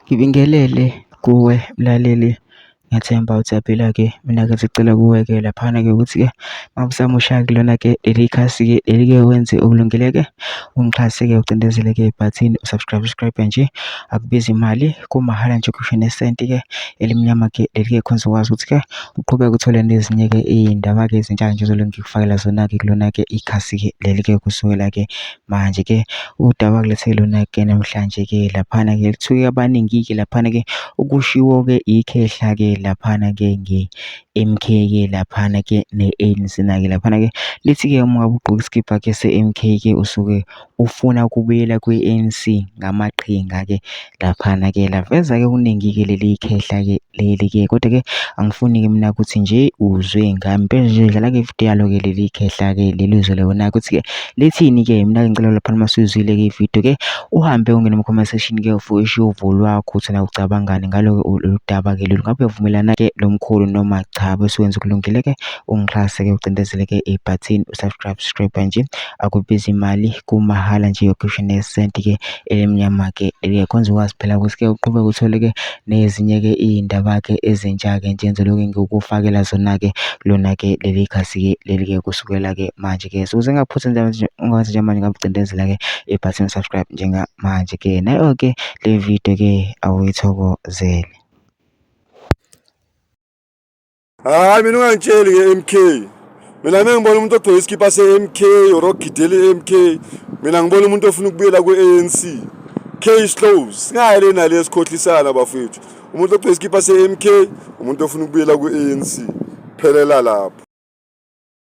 Ngibingelele kuwe mlaleli, ngiyathemba ujaphila-ke. Mina-ke sicela kuwe-ke laphana-ke ukuthi-ke makusamusha kulona-ke leli khasi-ke leli-ke wenze okulungile-ke ungixhase-ke ucindezele-ke ibhathini usubscribe nje, akubizi imali, kumahhala nje ukhishwe nesenti-ke elimnyama-ke leli-ke khonza ukwazi ukuthi-ke uqhubeke uthole nezinye-ke iy'ndaba-ke ezintsha nje zolo ngikufakela zona-ke kulona-ke ikhasi-ke leli-ke kusukela-ke manje-ke udaba kulethe lona-ke namhlanje-ke laphana-ke lithuke abaningi-ke laphana-ke ukushiwo-ke ikhehla-ke laphana-ke nge-MK-ke laphana-ke ne-ANC na-ke laphana-ke lithi-ke uma ngabe ugqoke isikibha-ke se-MK-ke usuke ufuna ukubuyela kwe-ANC ngamaqhinga-ke laphana-ke laveza-ke kuningi-ke leli khehla-ke leli-ke kodwa-ke angifuni-ke mina ukuthi nje uzwe ngami impela nje dlala-ke ividiyo yalo-ke leli khehla-ke leli uzwe lona ukuthi-ke lithini-ke. Mina-ke ngicela laphana masuyizwile-ke ividiyo-ke uhambe ungene kuma-comment section-ke ufishe uvo lwakho ukuthi na ucabangani ngalo-ke lolu daba-ke lolu, ngabe uyavumelana-ke lo mkhulu noma cha? Bese wenza ukulungile-ke ungixhase-ke ucindezele-ke ibhathini usubscribe nje, akubizi imali, kumahhala nje ukhishwe nesenti-ke elimnyama-ke leli-ke khonza ukwazi phela ukuthi-ke uqhubeke uthole-ke nezinye-ke iy'ndaba-ke ezintsha-ke nje engizobe ngikufakela zona-ke lona-ke leli khasi-ke leli-ke kusukela-ke manje-ke ukuze ngingaphuthi ungazi njengamanje ngabucindezela-ke ibhathini subscribe njengamanje-ke nayo-ke le video-ke awuyithokozele. Hayi mina ungangitsheli nge-MK. Mina ngibona umuntu ogcoke isikipha se-MK or ogidele i-MK. Mina ngibona umuntu ofuna ukubuyela kwe-ANC. Case closed. Singayi lena le sikhohlisana bafethu. Umuntu ogcoke isikipha se-MK, umuntu ofuna ukubuyela kwe-ANC. Phelela lapho.